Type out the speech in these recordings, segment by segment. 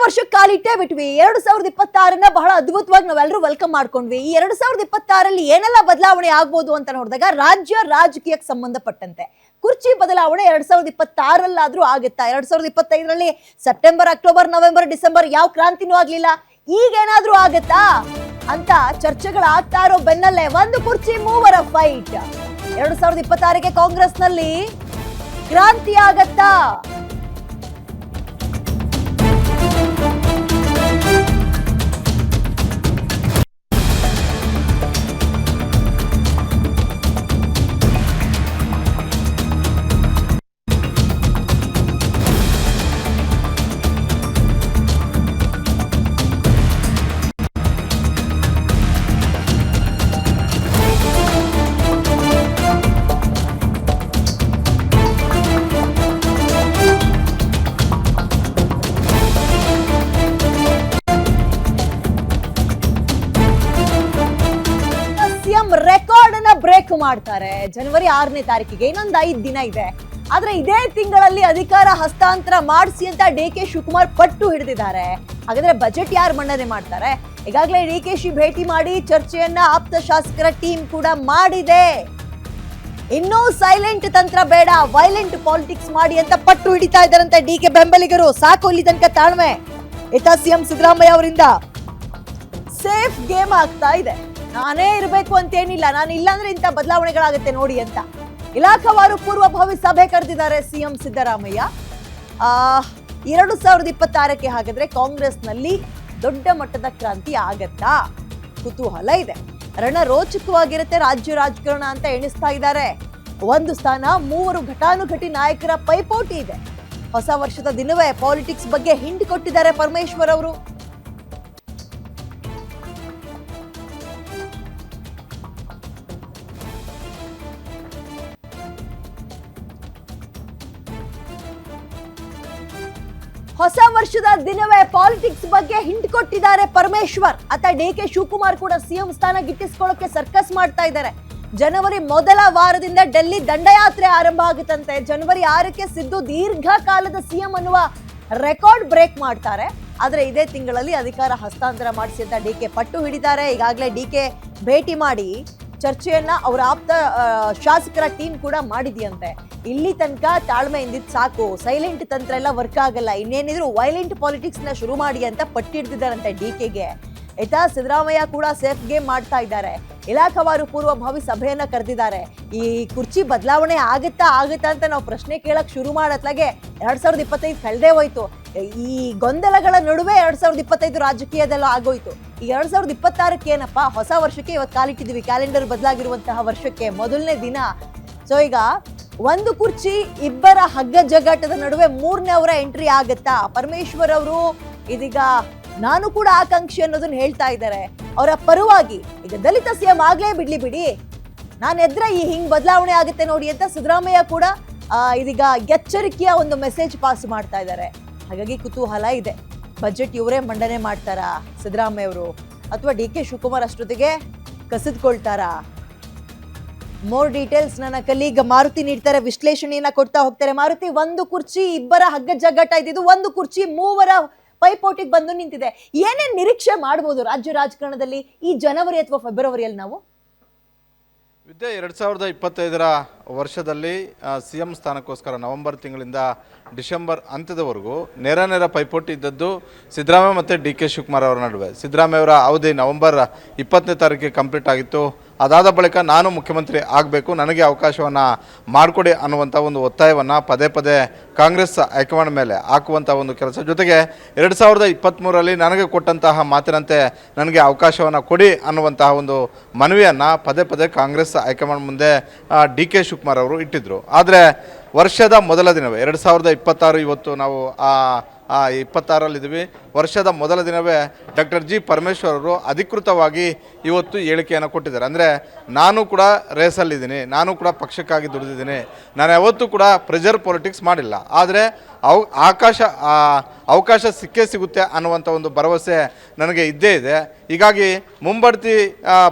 ವರ್ಷಕ್ಕೆ ಕಾಲಿಟ್ಟೇ ಬಿಟ್ವಿ. 2026 ಬಹಳ ಅದ್ಭುತವಾಗಿ ನಾವೆಲ್ಲರೂ ವೆಲ್ಕಮ್ ಮಾಡ್ಕೊಂಡ್ವಿ. ಈ 2026 ಏನೆಲ್ಲ ಬದಲಾವಣೆ ಆಗ್ಬೋದು ಅಂತ ನೋಡಿದಾಗ ರಾಜ್ಯ ರಾಜಕೀಯಕ್ಕೆ ಸಂಬಂಧಪಟ್ಟಂತೆ ಕುರ್ಚಿ ಬದಲಾವಣೆ 2026 ಆಗುತ್ತಾ? 2025 ಸೆಪ್ಟೆಂಬರ್, ಅಕ್ಟೋಬರ್, ನವೆಂಬರ್, ಡಿಸೆಂಬರ್ ಯಾವ ಕ್ರಾಂತಿನೂ ಆಗ್ಲಿಲ್ಲ. ಈಗೇನಾದ್ರೂ ಆಗತ್ತಾ ಅಂತ ಚರ್ಚೆಗಳಾಗ್ತಾ ಇರೋ ಬೆನ್ನಲ್ಲೇ ಒಂದು ಕುರ್ಚಿ ಮೂವರ ಫೈಟ್. 2026ಗೆ ಕಾಂಗ್ರೆಸ್ನಲ್ಲಿ ಕ್ರಾಂತಿ ಆಗತ್ತಾ? ರೆಕಾರ್ಡ್ ಅನ್ನ ಬ್ರೇಕ್ ಮಾಡ್ತಾರೆ ಜನವರಿ 6ನೇ ತಾರೀಕಿಗೆ. ಇನ್ನೊಂದು 5 ದಿನ ಇದೆ. ಆದ್ರೆ ಇದೇ ತಿಂಗಳಲ್ಲಿ ಅಧಿಕಾರ ಹಸ್ತಾಂತರ ಮಾಡಿಸಿ ಅಂತ ಡಿ.ಕೆ. ಶಿವಕುಮಾರ್ ಪಟ್ಟು ಹಿಡಿದಿದ್ದಾರೆ. ಹಾಗಾದ್ರೆ ಬಜೆಟ್ ಯಾರು ಮಂಡನೆ ಮಾಡ್ತಾರೆ? ಈಗಾಗಲೇ ಡಿ.ಕೆ.ಶಿ ಭೇಟಿ ಮಾಡಿ ಚರ್ಚೆಯನ್ನ ಆಪ್ತ ಶಾಸಕರ ಟೀಮ್ ಕೂಡ ಮಾಡಿದೆ. ಇನ್ನೂ ಸೈಲೆಂಟ್ ತಂತ್ರ ಬೇಡ, ವೈಲೆಂಟ್ ಪಾಲಿಟಿಕ್ಸ್ ಮಾಡಿ ಅಂತ ಪಟ್ಟು ಹಿಡಿತಾ ಇದ್ದಾರಂತೆ ಡಿ.ಕೆ. ಬೆಂಬಲಿಗರು. ಸಾಕು ಇಲ್ಲಿ ತನಕ ತಾಳ್ಮೆ. ಇತ್ತ ಸಿಎಂ ಸಿದ್ದರಾಮಯ್ಯ ಅವರಿಂದ ಸೇಫ್ ಗೇಮ್ ಆಗ್ತಾ ಇದೆ. ನಾನೇ ಇರಬೇಕು ಅಂತೇನಿಲ್ಲ, ನಾನು ಇಲ್ಲಾಂದ್ರೆ ಇಂಥ ಬದಲಾವಣೆಗಳಾಗುತ್ತೆ ನೋಡಿ ಅಂತ ಇಲಾಖಾವಾರು ಪೂರ್ವಭಾವಿ ಸಭೆ ಕರೆದಿದ್ದಾರೆ ಸಿಎಂ ಸಿದ್ದರಾಮಯ್ಯ. 2026ಕ್ಕೆ ಹಾಗಾದ್ರೆ ಕಾಂಗ್ರೆಸ್ನಲ್ಲಿ ದೊಡ್ಡ ಮಟ್ಟದ ಕ್ರಾಂತಿ ಆಗತ್ತಾ? ಕುತೂಹಲ ಇದೆ. ರಣರೋಚಕವಾಗಿರುತ್ತೆ ರಾಜ್ಯ ರಾಜಕಾರಣ ಅಂತ ಎಣಿಸ್ತಾ ಇದ್ದಾರೆ. ಒಂದು ಸ್ಥಾನ 3 ಘಟಾನುಘಟಿ ನಾಯಕರ ಪೈಪೋಟಿ ಇದೆ. ಹೊಸ ವರ್ಷದ ದಿನವೇ ಪಾಲಿಟಿಕ್ಸ್ ಬಗ್ಗೆ ಹಿಂಟ್ ಕೊಟ್ಟಿದ್ದಾರೆ ಪರಮೇಶ್ವರ್ ಅವರು. ಹೊಸ ವರ್ಷದ ದಿನವೇ ಪಾಲಿಟಿಕ್ಸ್ ಬಗ್ಗೆ ಹಿಂಟ್ ಕೊಟ್ಟಿದ್ದಾರೆ ಪರಮೇಶ್ವರ್. ಅತ್ತ ಡಿ.ಕೆ. ಶಿವಕುಮಾರ್ ಕೂಡ ಸಿಎಂ ಸ್ಥಾನ ಗಿಟ್ಟಿಸ್ಕೊಳ್ಳೋಕೆ ಸರ್ಕಸ್ ಮಾಡ್ತಾ ಇದ್ದಾರೆ. ಜನವರಿ ಮೊದಲ ವಾರದಿಂದ ಡೆಲ್ಲಿ ದಂಡಯಾತ್ರೆ ಆರಂಭ ಆಗುತ್ತಂತೆ. ಜನವರಿ 6ಕ್ಕೆ ಸಿದ್ದು ದೀರ್ಘಕಾಲದ ಸಿಎಂ ಅನ್ನುವ ರೆಕಾರ್ಡ್ ಬ್ರೇಕ್ ಮಾಡ್ತಾರೆ. ಆದ್ರೆ ಇದೇ ತಿಂಗಳಲ್ಲಿ ಅಧಿಕಾರ ಹಸ್ತಾಂತರ ಮಾಡಿಸಿ ಅಂತ ಡಿ.ಕೆ. ಪಟ್ಟು ಹಿಡಿತಾರೆ. ಈಗಾಗಲೇ ಡಿ.ಕೆ. ಭೇಟಿ ಮಾಡಿ ಚರ್ಚೆಯನ್ನ ಅವರ ಆಪ್ತ ಶಾಸಕರ ಟೀಮ್ ಕೂಡ ಮಾಡಿದೆಯಂತೆ. ಇಲ್ಲಿ ತನಕ ತಾಳ್ಮೆ ಇಂದಿದ್ ಸಾಕು, ಸೈಲೆಂಟ್ ತಂತ್ರ ಎಲ್ಲ ವರ್ಕ್ ಆಗಲ್ಲ, ಇನ್ನೇನಿದ್ರು ವೈಲೆಂಟ್ ಪಾಲಿಟಿಕ್ಸ್ ನ ಶುರು ಮಾಡಿ ಅಂತ ಪಟ್ಟಿಡ್ತಿದ್ದಾರಂತೆ ಡಿ.ಕೆ.ಗೆ. ಆಯ್ತಾ, ಸಿದ್ದರಾಮಯ್ಯ ಕೂಡ ಸೇಫ್ ಗೇಮ್ ಮಾಡ್ತಾ ಇದ್ದಾರೆ. ಇಲಾಖಾವಾರು ಪೂರ್ವಭಾವಿ ಸಭೆಯನ್ನ ಕರೆದಿದ್ದಾರೆ. ಈ ಕುರ್ಚಿ ಬದಲಾವಣೆ ಆಗುತ್ತಾ ಅಂತ ನಾವು ಪ್ರಶ್ನೆ ಕೇಳಕ್ ಶುರು ಮಾಡತ್ಲಾಗೆ 2025 ಕಳೆದೇ ಹೋಯ್ತು. ಈ ಗೊಂದಲಗಳ ನಡುವೆ 2025 ರಾಜಕೀಯದಲ್ಲೂ ಆಗೋಯ್ತು. ಈ 2026ಕ್ಕೆ ಏನಪ್ಪಾ, ಹೊಸ ವರ್ಷಕ್ಕೆ ಇವತ್ತು ಕಾಲಿಟ್ಟಿದ್ವಿ, ಕ್ಯಾಲೆಂಡರ್ ಬದಲಾಗಿರುವಂತಹ ವರ್ಷಕ್ಕೆ ಮೊದಲನೇ ದಿನ. ಸೊ ಈಗ ಒಂದು ಕುರ್ಚಿ ಇಬ್ಬರ ಹಗ್ಗ ಜಗ್ಗಾಟದ ನಡುವೆ 3ನೇ ಅವರ ಎಂಟ್ರಿ ಆಗತ್ತಾ? ಪರಮೇಶ್ವರ್ ಅವರು ಇದೀಗ ನಾನು ಕೂಡ ಆಕಾಂಕ್ಷಿ ಅನ್ನೋದನ್ನ ಹೇಳ್ತಾ ಇದ್ದಾರೆ ಅವರ ಪರವಾಗಿ. ಈಗ ದಲಿತ ಸಿಎಂ ಆಗ್ಲೇ ಬಿಡಿ, ನಾನು ಎದ್ರೆ ಈ ಹಿಂಗ್ ಬದಲಾವಣೆ ಆಗುತ್ತೆ ನೋಡಿ ಅಂತ ಸಿದ್ದರಾಮಯ್ಯ ಕೂಡ ಇದೀಗ ಎಚ್ಚರಿಕೆಯ ಒಂದು ಮೆಸೇಜ್ ಪಾಸ್ ಮಾಡ್ತಾ ಇದ್ದಾರೆ. ಹಾಗಾಗಿ ಕುತೂಹಲ ಇದೆ. ಬಜೆಟ್ ಇವರೇ ಮಂಡನೆ ಮಾಡ್ತಾರಾ ಸಿದ್ದರಾಮಯ್ಯ ಅವರು, ಅಥವಾ ಡಿ.ಕೆ. ಶಿವಕುಮಾರ್ ಅಷ್ಟೊತ್ತಿಗೆ ಕಸಿದ್ಕೊಳ್ತಾರಾ? ಮೋರ್ ಡೀಟೇಲ್ಸ್ ನನ್ನ ಕಲೀಗ್ ಮಾರುತಿ ನೀಡ್ತಾರೆ, ವಿಶ್ಲೇಷಣೆಯನ್ನ ಕೊಡ್ತಾ ಹೋಗ್ತಾರೆ. ಮಾರುತಿ, ಒಂದು ಕುರ್ಚಿ ಇಬ್ಬರ ಹಗ್ಗ ಜಗ್ಗಾಟ ಇದ್ದಿದ್ದು, ಒಂದು ಕುರ್ಚಿ 3 ಪೈಪೋಟಿಗೆ ಬಂದು ನಿಂತಿದೆ. ಏನೇನ್ ನಿರೀಕ್ಷೆ ಮಾಡಬಹುದು ರಾಜ್ಯ ರಾಜಕಾರಣದಲ್ಲಿ ಈ ಜನವರಿ ಅಥವಾ ಫೆಬ್ರವರಿಯಲ್ಲಿ ನಾವು? ವಿದ್ಯೆ 2025ರ ವರ್ಷದಲ್ಲಿ ಸಿಎಂ ಸ್ಥಾನಕ್ಕೋಸ್ಕರ ನವೆಂಬರ್ ತಿಂಗಳಿಂದ ಡಿಸೆಂಬರ್ ಅಂತ್ಯದವರೆಗೂ ನೇರ ಪೈಪೋಟಿ ಇದ್ದದ್ದು ಸಿದ್ದರಾಮಯ್ಯ ಮತ್ತು ಡಿ.ಕೆ. ಶಿವಕುಮಾರ್ ಅವರ ನಡುವೆ. ಸಿದ್ದರಾಮಯ್ಯ ಅವರ ಅವಧಿ ನವೆಂಬರ್ 20ನೇ ತಾರೀಕಿಗೆ ಕಂಪ್ಲೀಟ್ ಆಗಿತ್ತು. ಅದಾದ ಬಳಿಕ ನಾನು ಮುಖ್ಯಮಂತ್ರಿ ಆಗಬೇಕು, ನನಗೆ ಅವಕಾಶವನ್ನು ಮಾಡಿಕೊಡಿ ಅನ್ನುವಂಥ ಒಂದು ಒತ್ತಾಯವನ್ನು ಪದೇ ಕಾಂಗ್ರೆಸ್ ಹೈಕಮಾಂಡ್ ಮೇಲೆ ಹಾಕುವಂಥ ಒಂದು ಕೆಲಸ. ಜೊತೆಗೆ 2023ರಲ್ಲಿ ನನಗೆ ಕೊಟ್ಟಂತಹ ಮಾತಿನಂತೆ ನನಗೆ ಅವಕಾಶವನ್ನು ಕೊಡಿ ಅನ್ನುವಂತಹ ಒಂದು ಮನವಿಯನ್ನು ಪದೇ ಕಾಂಗ್ರೆಸ್ ಹೈಕಮಾಂಡ್ ಮುಂದೆ ಡಿ.ಕೆ. ಶಿವಕುಮಾರ್ ಅವರು ಇಟ್ಟಿದ್ದರು. ಆದರೆ ವರ್ಷದ ಮೊದಲ ದಿನವೇ 2026 ಇವತ್ತು ನಾವು 26ರಲ್ಲಿದ್ದೀವಿ. ವರ್ಷದ ಮೊದಲ ದಿನವೇ ಡಾಕ್ಟರ್ ಜಿ ಪರಮೇಶ್ವರ್ ಅವರು ಅಧಿಕೃತವಾಗಿ ಇವತ್ತು ಹೇಳಿಕೆಯನ್ನು ಕೊಟ್ಟಿದ್ದಾರೆ. ಅಂದರೆ ನಾನು ಕೂಡ ರೇಸಲ್ಲಿದ್ದೀನಿ, ನಾನು ಕೂಡ ಪಕ್ಷಕ್ಕಾಗಿ ದುಡಿದಿದ್ದೀನಿ, ನಾನು ಯಾವತ್ತೂ ಕೂಡ ಪ್ರೆಷರ್ ಪೊಲಿಟಿಕ್ಸ್ ಮಾಡಿಲ್ಲ, ಆದರೆ ಅವಕಾಶ ಸಿಕ್ಕೇ ಸಿಗುತ್ತೆ ಅನ್ನುವಂಥ ಒಂದು ಭರವಸೆ ನನಗೆ ಇದ್ದೇ ಇದೆ. ಹೀಗಾಗಿ ಮುಂಬಡ್ತಿ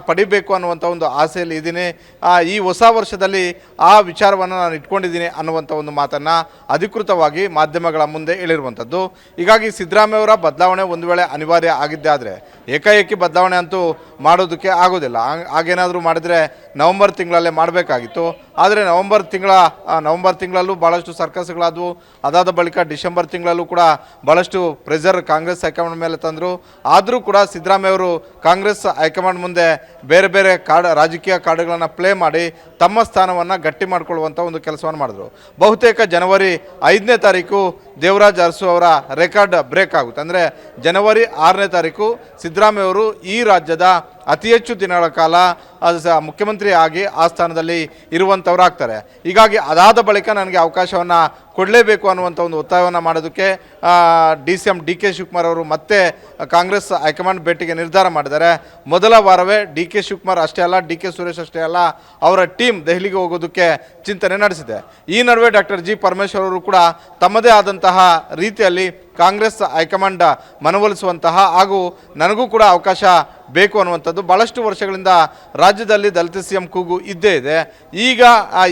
ಪಡಿಬೇಕು ಅನ್ನುವಂಥ ಒಂದು ಆಸೆಯಲ್ಲಿ ಇದ್ದೀನಿ. ಈ ಹೊಸ ವರ್ಷದಲ್ಲಿ ಆ ವಿಚಾರವನ್ನು ನಾನು ಇಟ್ಕೊಂಡಿದ್ದೀನಿ ಅನ್ನುವಂಥ ಒಂದು ಮಾತನ್ನು ಅಧಿಕೃತವಾಗಿ ಮಾಧ್ಯಮಗಳ ಮುಂದೆ ಹೇಳಿರುವಂಥದ್ದು. ಹೀಗಾಗಿ ಸಿದ್ದರಾಮಯ್ಯ ಅವರ ಬದಲಾವಣೆ ಒಂದು ವೇಳೆ ಅನಿವಾರ್ಯ ಆಗಿದ್ದೇ ಆದರೆ ಏಕಾಏಕಿ ಬದಲಾವಣೆ ಅಂತೂ ಮಾಡೋದಕ್ಕೆ ಆಗೋದಿಲ್ಲ. ಹಾಗೇನಾದರೂ ಮಾಡಿದರೆ ನವೆಂಬರ್ ತಿಂಗಳಲ್ಲೇ ಮಾಡಬೇಕಾಗಿತ್ತು. ಆದರೆ ನವೆಂಬರ್ ತಿಂಗಳಲ್ಲೂ ಭಾಳಷ್ಟು ಸರ್ಕಸ್ಗಳಾದವು. ಅದಾದ ಬಳಿಕ ಡಿಸೆಂಬರ್ ತಿಂಗಳಲ್ಲೂ ಕೂಡ ಭಾಳಷ್ಟು ಪ್ರೆಷರ್ ಕಾಂಗ್ರೆಸ್ ಹೈಕಮಾಂಡ್ ಮೇಲೆ ತಂದರು. ಆದರೂ ಕೂಡ ಸಿದ್ದರಾಮಯ್ಯ ಅವರು ಕಾಂಗ್ರೆಸ್ ಹೈಕಮಾಂಡ್ ಮುಂದೆ ಬೇರೆ ಬೇರೆ ರಾಜಕೀಯ ಕಾರ್ಡ್ಗಳನ್ನು ಪ್ಲೇ ಮಾಡಿ ತಮ್ಮ ಸ್ಥಾನವನ್ನು ಗಟ್ಟಿ ಮಾಡಿಕೊಳ್ಳುವಂಥ ಒಂದು ಕೆಲಸವನ್ನು ಮಾಡಿದ್ರು. ಬಹುತೇಕ ಜನವರಿ 5ನೇ ತಾರೀಕು ದೇವರಾಜ್ ಅರಸು ಅವರ ರೆಕಾರ್ಡ್ ಬ್ರೇಕ್ ಆಗುತ್ತೆ. ಅಂದರೆ ಜನವರಿ 6ನೇ ತಾರೀಕು ಸಿದ್ದರಾಮಯ್ಯ ಅವರು ಈ ರಾಜ್ಯದ ಅತಿ ಹೆಚ್ಚು ದಿನಗಳ ಕಾಲ ಮುಖ್ಯಮಂತ್ರಿ ಆಗಿ ಆ ಸ್ಥಾನದಲ್ಲಿ ಇರುವಂಥವ್ರಾಗ್ತಾರೆ. ಹೀಗಾಗಿ ಅದಾದ ಬಳಿಕ ನನಗೆ ಅವಕಾಶವನ್ನು ಕೊಡಲೇಬೇಕು ಅನ್ನುವಂಥ ಒಂದು ಒತ್ತಾಯವನ್ನು ಮಾಡೋದಕ್ಕೆ CM DK ಶಿವಕುಮಾರ್ ಅವರು ಮತ್ತೆ ಕಾಂಗ್ರೆಸ್ ಹೈಕಮಾಂಡ್ ಭೇಟಿಗೆ ನಿರ್ಧಾರ ಮಾಡಿದ್ದಾರೆ. ಮೊದಲ ವಾರವೇ DK ಶಿವಕುಮಾರ್ ಅಷ್ಟೇ ಅಲ್ಲ, DK ಸುರೇಶ್ ಅಷ್ಟೇ ಅಲ್ಲ, ಅವರ ಟೀಮ್ ದೆಹಲಿಗೆ ಹೋಗೋದಕ್ಕೆ ಚಿಂತನೆ ನಡೆಸಿದೆ. ಈ ನಡುವೆ ಡಾಕ್ಟರ್ G ಪರಮೇಶ್ವರ್ ಅವರು ಕೂಡ ತಮ್ಮದೇ ಆದಂತಹ ರೀತಿಯಲ್ಲಿ ಕಾಂಗ್ರೆಸ್ ಹೈಕಮಾಂಡ್ ಮನವೊಲಿಸುವಂತಹ ಹಾಗೂ ನನಗೂ ಕೂಡ ಅವಕಾಶ ಬೇಕು ಅನ್ನುವಂಥದ್ದು ಭಾಳಷ್ಟು ವರ್ಷಗಳಿಂದ ರಾಜ್ಯದಲ್ಲಿ ದಲಿತ CM ಕೂಗು ಇದ್ದೇ ಇದೆ. ಈಗ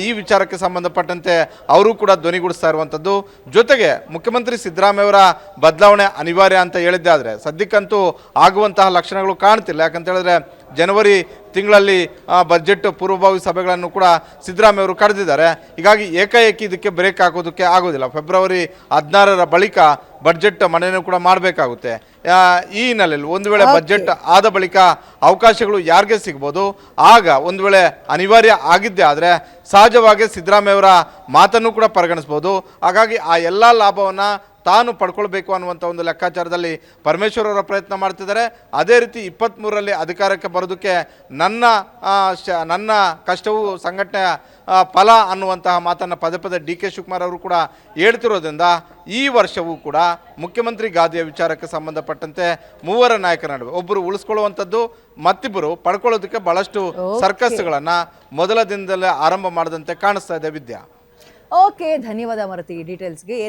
ಈ ವಿಚಾರಕ್ಕೆ ಸಂಬಂಧಪಟ್ಟಂತೆ ಅವರು ಕೂಡ ಧ್ವನಿಗೂಡಿಸ್ತಾ ಇರುವಂಥದ್ದು. ಜೊತೆಗೆ ಮುಖ್ಯಮಂತ್ರಿ ಸಿದ್ದರಾಮಯ್ಯ ಅವರ ಬದಲಾವಣೆ ಅನಿವಾರ್ಯ ಅಂತ ಹೇಳಿದ್ದೆ, ಆದರೆ ಸದ್ಯಕ್ಕಂತೂ ಆಗುವಂತಹ ಲಕ್ಷಣಗಳು ಕಾಣ್ತಿಲ್ಲ. ಯಾಕಂತ ಹೇಳಿದ್ರೆ ಜನವರಿ ತಿಂಗಳಲ್ಲಿ ಬಜೆಟ್ ಪೂರ್ವಭಾವಿ ಸಭೆಗಳನ್ನು ಕೂಡ ಸಿದ್ದರಾಮಯ್ಯ ಅವರು ಕರೆದಿದ್ದಾರೆ. ಹೀಗಾಗಿ ಏಕಾಏಕಿ ಇದಕ್ಕೆ ಬ್ರೇಕ್ ಹಾಕೋದಕ್ಕೆ ಆಗೋದಿಲ್ಲ. ಫೆಬ್ರವರಿ 16ರ ಬಳಿಕ ಬಜೆಟ್ ಮಂಡನೆ ಕೂಡ ಮಾಡಬೇಕಾಗುತ್ತೆ. ಈ ಹಿನ್ನೆಲೆಯಲ್ಲಿ ಒಂದು ವೇಳೆ ಬಜೆಟ್ ಆದ ಬಳಿಕ ಅವಕಾಶಗಳು ಯಾರಿಗೆ ಸಿಗ್ಬೋದು, ಆಗ ಒಂದು ವೇಳೆ ಅನಿವಾರ್ಯ ಆಗಿದ್ದೇ ಆದರೆ ಸಹಜವಾಗಿ ಸಿದ್ದರಾಮಯ್ಯ ಅವರ ಮಾತನ್ನು ಕೂಡ ಪರಿಗಣಿಸ್ಬೋದು. ಹಾಗಾಗಿ ಆ ಎಲ್ಲ ಲಾಭವನ್ನು ತಾನು ಪಡ್ಕೊಳ್ಬೇಕು ಅನ್ನುವಂಥ ಒಂದು ಲೆಕ್ಕಾಚಾರದಲ್ಲಿ ಪರಮೇಶ್ವರ್ ಅವರ ಪ್ರಯತ್ನ ಮಾಡ್ತಿದ್ದಾರೆ. ಅದೇ ರೀತಿ 23ರಲ್ಲಿ ಅಧಿಕಾರಕ್ಕೆ ಬರೋದಕ್ಕೆ ನನ್ನ ಕಷ್ಟವು ಸಂಘಟನೆಯ ಫಲ ಅನ್ನುವಂತಹ ಮಾತನ್ನು ಪದೇ ಪದೇ DK ಶಿವಕುಮಾರ್ ಅವರು ಕೂಡ ಹೇಳ್ತಿರೋದ್ರಿಂದ ಈ ವರ್ಷವೂ ಕೂಡ ಮುಖ್ಯಮಂತ್ರಿ ಗಾದಿಯ ವಿಚಾರಕ್ಕೆ ಸಂಬಂಧಪಟ್ಟಂತೆ ಮೂವರ ನಾಯಕರ ನಡುವೆ ಒಬ್ಬರು ಉಳಿಸ್ಕೊಳ್ಳುವಂಥದ್ದು, ಮತ್ತಿಬ್ಬರು ಪಡ್ಕೊಳ್ಳೋದಕ್ಕೆ ಬಹಳಷ್ಟು ಸರ್ಕಸ್ಗಳನ್ನು ಮೊದಲ ದಿನದಲ್ಲೇ ಆರಂಭ ಮಾಡದಂತೆ ಕಾಣಿಸ್ತಾ ಇದೆ. ವಿದ್ಯಾ, ಓಕೆ, ಧನ್ಯವಾದ ಮಾರುತಿ ಡೀಟೇಲ್ಸ್ಗೆ.